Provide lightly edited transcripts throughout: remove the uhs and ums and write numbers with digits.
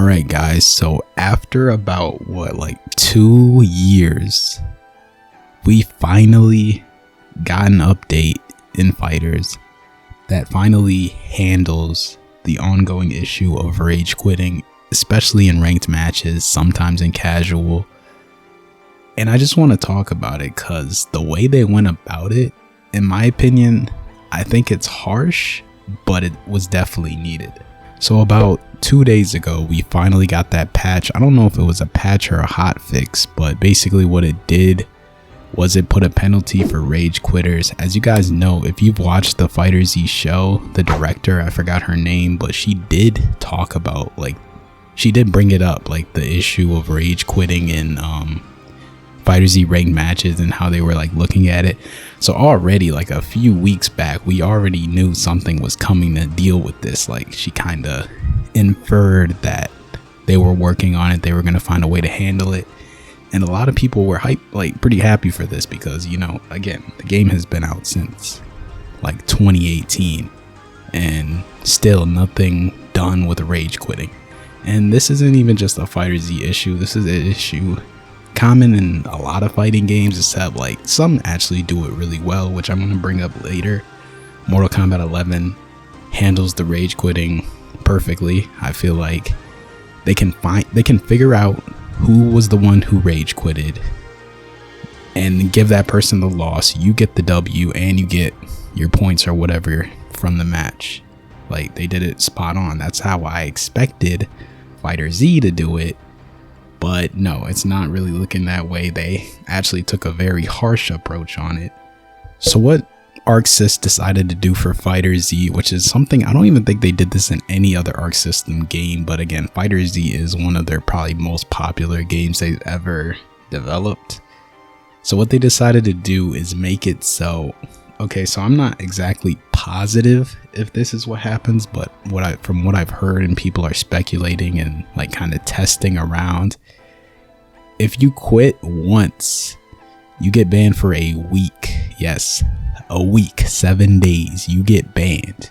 Alright guys, so after about like 2 years, we finally got an update in FighterZ that finally handles the ongoing issue of rage quitting, especially in ranked matches, sometimes in casual. And I just want to talk about it because the way they went about it, in my opinion, I think it's harsh, but it was definitely needed. So about 2 days ago, we finally got that patch. I don't know if it was a patch or a hot fix, but basically what it did was it put a penalty for rage quitters. As you guys know, if you've watched the FighterZ show, the director, I forgot her name, but she did talk about, she did bring it up, the issue of rage quitting in FighterZ ranked matches and how they were looking at it. So already a few weeks back, we already knew something was coming to deal with this. She kind of inferred that they were working on it, they were going to find a way to handle it. And a lot of people were pretty happy for this because, again, the game has been out since 2018 and still nothing done with rage quitting. And this isn't even just a FighterZ issue. This is an issue common in a lot of fighting games, except some actually do it really well, which I'm going to bring up later. Mortal Kombat 11 handles the rage quitting perfectly. I feel like they can figure out who was the one who rage quitted and give that person the loss. You get the W and you get your points or whatever from the match. They did it spot on. That's how I expected FighterZ to do it. But no, it's not really looking that way. They actually took a very harsh approach on it. So what ArcSys decided to do for FighterZ, which is something I don't even think they did this in any other Arc System game, but again, FighterZ is one of their probably most popular games they've ever developed. So what they decided to do is make it so, okay, so I'm not exactly positive if this is what happens, but from what I've heard and people are speculating and kind of testing around, if you quit once, you get banned for a week. Yes, a week, 7 days, you get banned.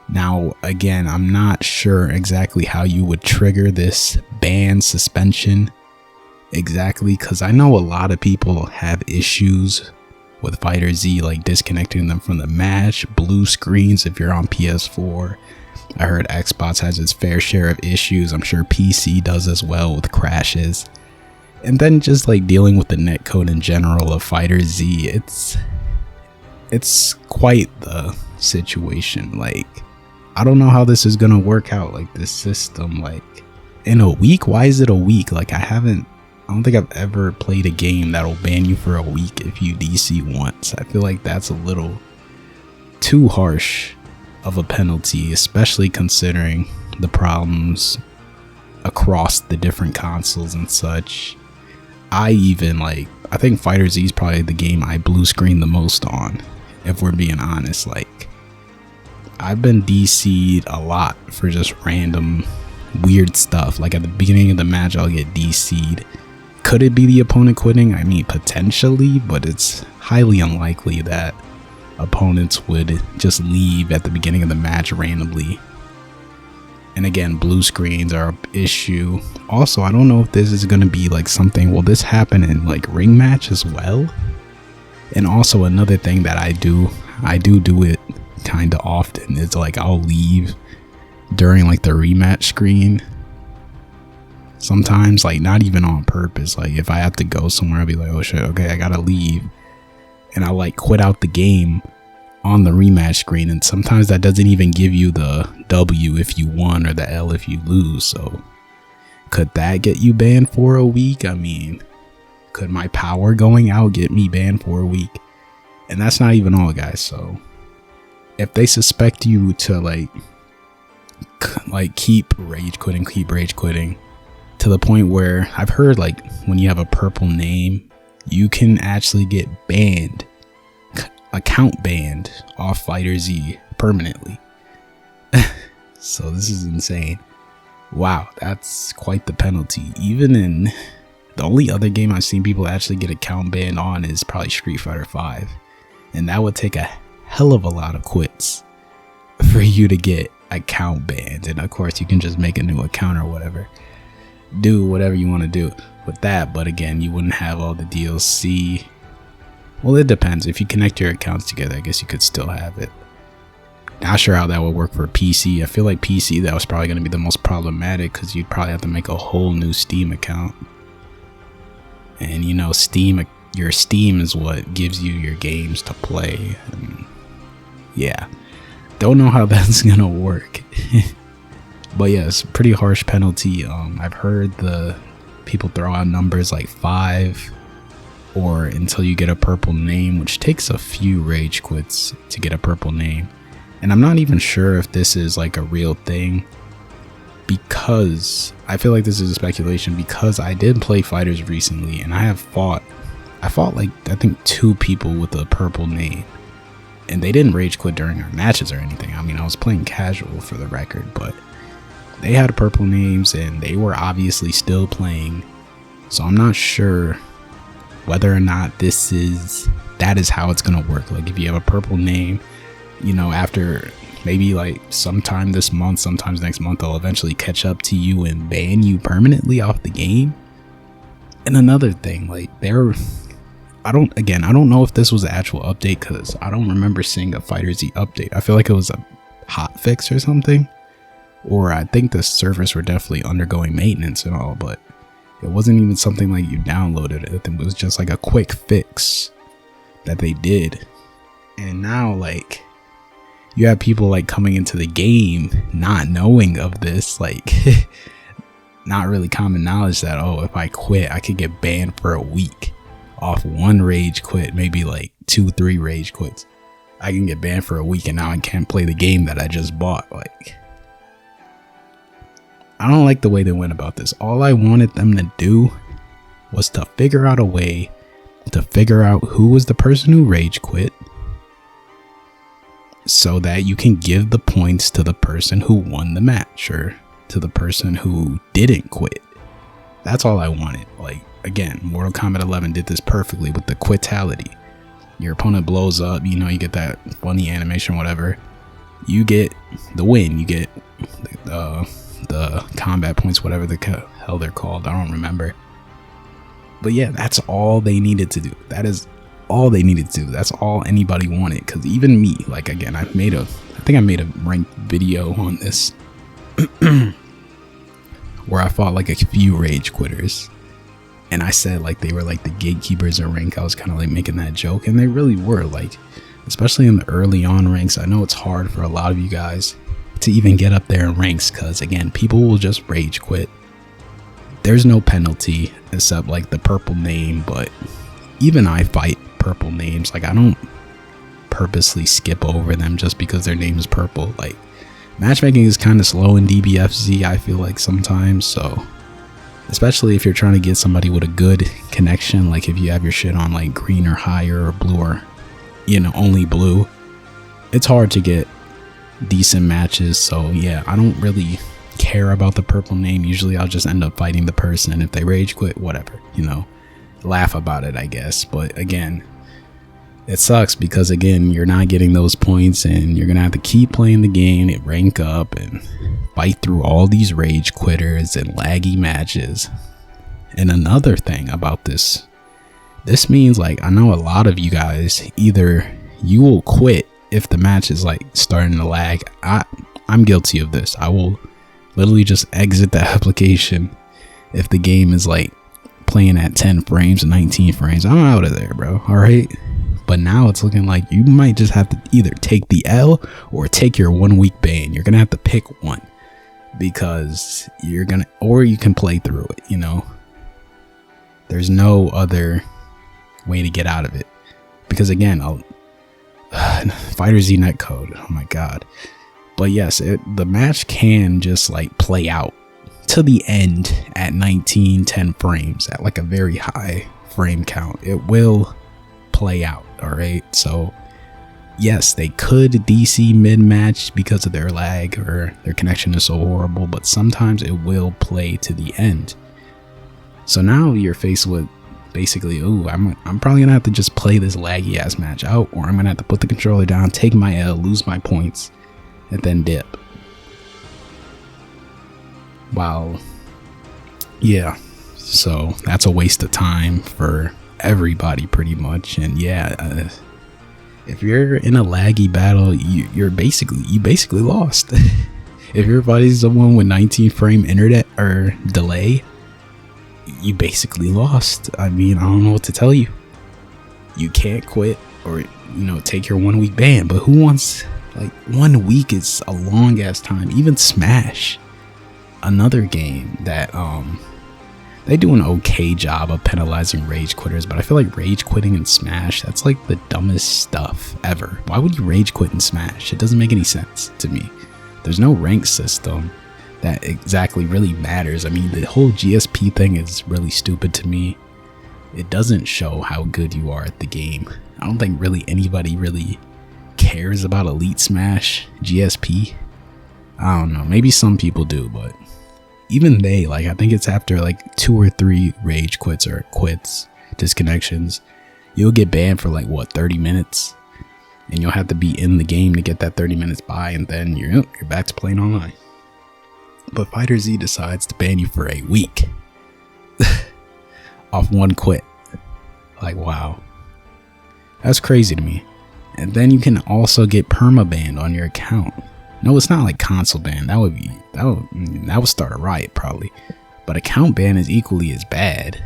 Now, again, I'm not sure exactly how you would trigger this ban suspension exactly, because I know a lot of people have issues with FighterZ, disconnecting them from the match, blue screens if you're on PS4. I heard Xbox has its fair share of issues. I'm sure PC does as well with crashes. And then just dealing with the netcode in general of FighterZ, it's quite the situation. I don't know how this is gonna work out, this system, in a week. Why is it a week? I don't think I've ever played a game that'll ban you for a week if you DC once. I feel like that's a little too harsh of a penalty, especially considering the problems across the different consoles and such. I think FighterZ is probably the game I blue screen the most on, if we're being honest. I've been DC'd a lot for just random weird stuff. At the beginning of the match, I'll get DC'd. Could it be the opponent quitting? I mean, potentially, but it's highly unlikely that opponents would just leave at the beginning of the match randomly. And again, blue screens are an issue. Also, I don't know if this is going to be something, will this happen in ring match as well? And also another thing that I do it kind of often is I'll leave during the rematch screen. Sometimes, not even on purpose. If I have to go somewhere, I'll be oh shit, okay, I gotta leave. And I'll quit out the game on the rematch screen. And sometimes that doesn't even give you the W if you won or the L if you lose. So could that get you banned for a week? I mean, could my power going out get me banned for a week? And that's not even all, guys. So if they suspect you to keep rage quitting to the point where I've heard when you have a purple name, you can actually get banned, account banned off FighterZ permanently. So this is insane. Wow, that's quite the penalty. Even in the only other game I've seen people actually get account banned on is probably Street Fighter 5, and that would take a hell of a lot of quits for you to get account banned, and of course you can just make a new account or whatever, do whatever you want to do with that. But again, you wouldn't have all the DLC. Well, it depends. If you connect your accounts together, I guess you could still have it. Not sure how that would work for PC. I feel like PC, that was probably going to be the most problematic, because you'd probably have to make a whole new Steam account. And you know, your Steam is what gives you your games to play. And yeah, don't know how that's going to work. But yeah, it's a pretty harsh penalty. I've heard the people throw out numbers like 5, or until you get a purple name, which takes a few rage quits to get a purple name. And I'm not even sure if this is like a real thing, because I feel like this is a speculation, because I did play FighterZ recently, and I fought like, I think 2 people with a purple name, and they didn't rage quit during our matches or anything. I mean, I was playing casual for the record, but they had purple names and they were obviously still playing. So I'm not sure whether or not that is how it's gonna work. Like, if you have a purple name, you know, after maybe like sometime this month, sometimes next month, they'll eventually catch up to you and ban you permanently off the game. And another thing, like, I don't know if this was an actual update, because I don't remember seeing a FighterZ update. I feel like it was a hot fix or something, or I think the servers were definitely undergoing maintenance and all, but it wasn't even something like you downloaded it. It was just like a quick fix that they did. And now, like, you have people like coming into the game not knowing of this, like not really common knowledge that, oh, if I quit, I could get banned for a week off one rage quit, maybe like 2-3 rage quits. I can get banned for a week, and now I can't play the game that I just bought. Like, I don't like the way they went about this. All I wanted them to do was to figure out a way to figure out who was the person who rage quit, so that you can give the points to the person who won the match, or to the person who didn't quit. That's all I wanted. Like, again, Mortal Kombat 11 did this perfectly with the quitality. Your opponent blows up, you know, you get that funny animation, whatever. You get the win. You get the combat points, whatever the hell they're called. I don't remember. But yeah, that's all they needed to do. That is all they needed to do. That's all anybody wanted. Because even me, like, again, I think I made a ranked video on this where I fought like a few rage quitters, and I said like they were like the gatekeepers of rank. I was kind of like making that joke, and they really were, like, especially in the early on ranks. I know it's hard for a lot of you guys to even get up there in ranks, because again, people will just rage quit. There's no penalty except like the purple name, but even I fight purple names. Like, I don't purposely skip over them just because their name is purple. Like, matchmaking is kind of slow in DBFZ, I feel like, sometimes. So especially if you're trying to get somebody with a good connection, like if you have your shit on like green or higher, or blue, or, you know, only blue, it's hard to get decent matches. So yeah, I don't really care about the purple name. Usually I'll just end up fighting the person, and if they rage quit, whatever, you know, laugh about it, I guess. But again, it sucks, because again, you're not getting those points, and you're gonna have to keep playing the game and rank up and fight through all these rage quitters and laggy matches. And another thing about this means, like, I know a lot of you guys, either you will quit if the match is like starting to lag. I'm guilty of this. I will literally just exit the application if the game is like playing at 10 frames, 19 frames. I'm out of there, bro. All right. But now it's looking like you might just have to either take the L or take your 1 week ban. You're gonna have to pick one, because or you can play through it, you know. There's no other way to get out of it, because again, FighterZ netcode, oh my god. But yes, the match can just like play out to the end at 10 frames, at like a very high frame count. It will play out. All right, so yes, they could DC mid-match because of their lag, or their connection is so horrible, but sometimes it will play to the end. So now you're faced with basically, ooh, I'm probably gonna have to just play this laggy ass match out, or I'm gonna have to put the controller down, take my L, lose my points, and then dip. While, yeah, so that's a waste of time for everybody pretty much. And yeah, if you're in a laggy battle, you basically lost. If you're fighting someone with 19 frame internet or delay, you basically lost. I mean, I don't know what to tell you. You can't quit or, take your 1 week ban, but who wants, 1 week is a long ass time. Even Smash, another game that they do an okay job of penalizing rage quitters, but I feel like rage quitting in Smash, that's like the dumbest stuff ever. Why would you rage quit in Smash? It doesn't make any sense to me. There's no rank system that exactly really matters. I mean, the whole GSP thing is really stupid to me. It doesn't show how good you are at the game. I don't think really anybody really cares about Elite Smash GSP. I don't know, maybe some people do, but even they, I think it's after 2 or 3 rage quits or quits, disconnections, you'll get banned for 30 minutes, and you'll have to be in the game to get that 30 minutes by, and then you're back to playing online. But FighterZ decides to ban you for a week off 1 quit. Wow, that's crazy to me. And then you can also get perma-banned on your account. No, it's not like console ban. That would start a riot probably. But account ban is equally as bad.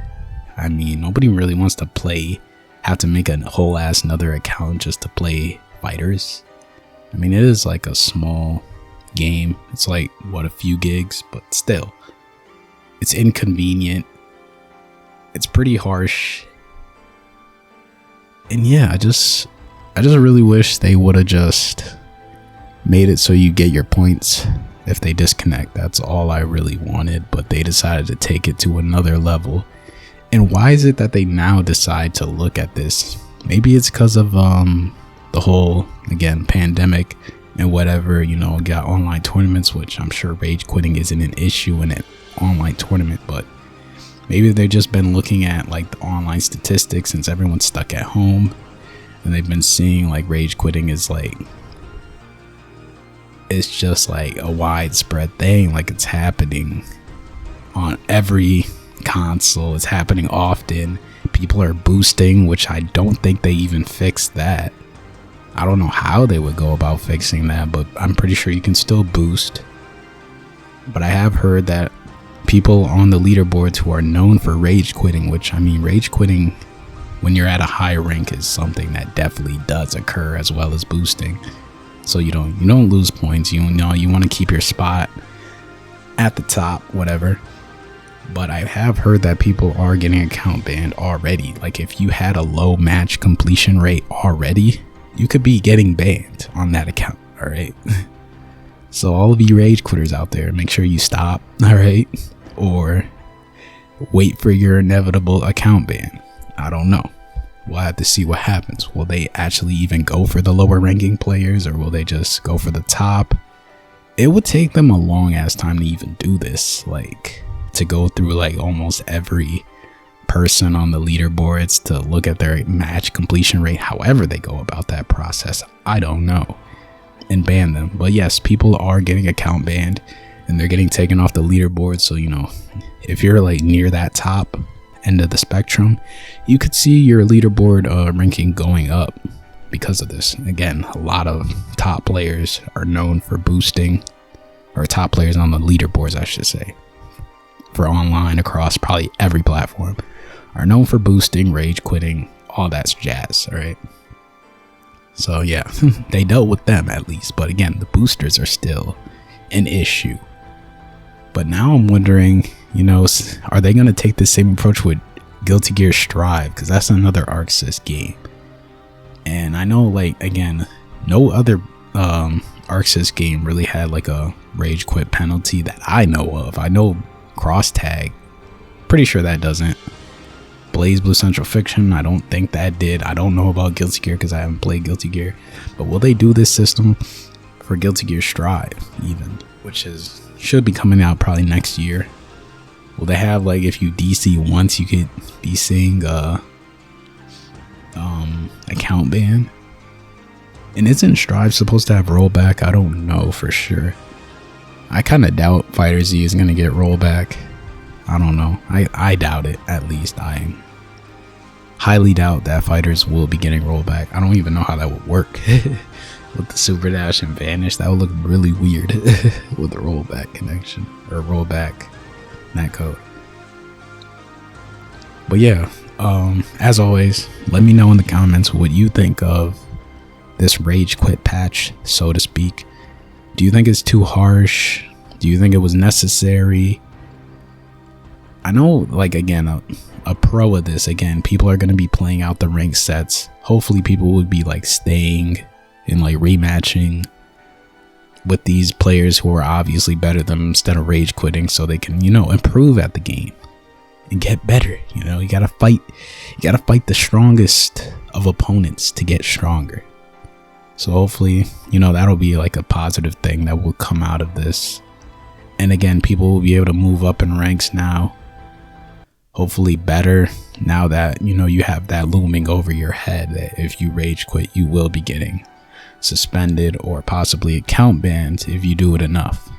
I mean, nobody really wants to have to make a whole ass another account just to play fighters. I mean, it is a small game. It's a few gigs, but still, it's inconvenient. It's pretty harsh. And yeah, I just really wish they would have just made it so you get your points if they disconnect. That's all I really wanted, but they decided to take it to another level. And why is it that they now decide to look at this? Maybe it's because of the whole, again, pandemic and whatever, got online tournaments, which I'm sure rage quitting isn't an issue in an online tournament, but maybe they've just been looking at the online statistics since everyone's stuck at home, and they've been seeing rage quitting is it's just a widespread thing. It's happening on every console. It's happening often. People are boosting, which I don't think they even fixed that. I don't know how they would go about fixing that, but I'm pretty sure you can still boost. But I have heard that people on the leaderboards who are known for rage quitting, which I mean, rage quitting when you're at a high rank is something that definitely does occur, as well as boosting. So you don't lose points. You want to keep your spot at the top, whatever. But I have heard that people are getting account banned already. If you had a low match completion rate already, you could be getting banned on that account. All right. So all of you rage quitters out there, make sure you stop. All right. Or wait for your inevitable account ban. I don't know. We'll have to see what happens. Will they actually even go for the lower ranking players, or will they just go for the top? It would take them a long ass time to even do this, to go through almost every person on the leaderboards to look at their match completion rate, however they go about that process. I don't know, and ban them. But yes, people are getting account banned and they're getting taken off the leaderboard. So if you're near that top end of the spectrum, you could see your leaderboard ranking going up because of this. Again, a lot of top players are known for boosting, or top players on the leaderboards, I should say, for online across probably every platform, are known for boosting, rage quitting, all that jazz. All right. So yeah, they dealt with them at least. But again, the boosters are still an issue. But now I'm wondering, are they going to take the same approach with Guilty Gear Strive? Because that's another ArcSys game. And I know, again, no other ArcSys game really had a rage quit penalty that I know of. I know Cross Tag, pretty sure that doesn't. Blaze Blue Central Fiction, I don't think that did. I don't know about Guilty Gear because I haven't played Guilty Gear. But will they do this system for Guilty Gear Strive even, which should be coming out probably next year? Will they have if you DC once, you could be seeing account ban? And isn't Strive supposed to have rollback? I don't know for sure. I kind of doubt FighterZ is gonna get rollback. I don't know. I doubt it. At least I highly doubt that fighters will be getting rollback. I don't even know how that would work with the super dash and vanish. That would look really weird with the rollback connection or rollback netcode. But yeah, as always, let me know in the comments what you think of this Ragequit patch, so to speak. Do you think it's too harsh? Do you think it was necessary? I know, like, again, a pro of this, again, people are going to be playing out the ranked sets. Hopefully people would be like staying and like rematching with these players who are obviously better than them instead of rage quitting, so they can, you know, improve at the game and get better. You know, you gotta fight the strongest of opponents to get stronger. So hopefully, you know, that'll be like a positive thing that will come out of this. And again, people will be able to move up in ranks now, hopefully better, now that, you know, you have that looming over your head that if you rage quit, you will be getting suspended or possibly account banned if you do it enough.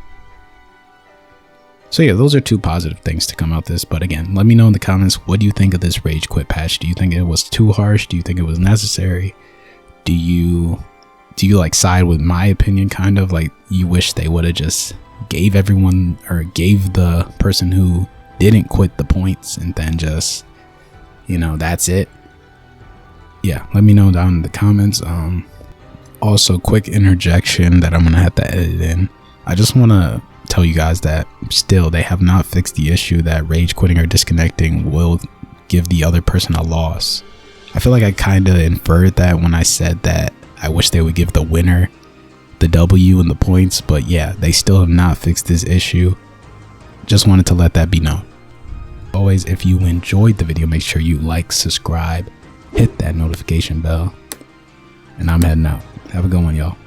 So yeah, those are two positive things to come out this. But again, let me know in the comments, what do you think of this rage quit patch? Do you think it was too harsh? Do you think it was necessary? Do you like side with my opinion, kind of like you wish they would have just gave everyone, or gave the person who didn't quit, the points, and then just, you know, that's it? Yeah, let me know down in the comments. Also, quick interjection that I'm gonna have to edit in. I just want to tell you guys that still they have not fixed the issue that rage quitting or disconnecting will give the other person a loss. I feel like I kind of inferred that when I said that I wish they would give the winner the W and the points, but yeah, they still have not fixed this issue. Just wanted to let that be known. Always, if you enjoyed the video, make sure you like, subscribe, hit that notification bell, and I'm heading out. Have a good one, y'all.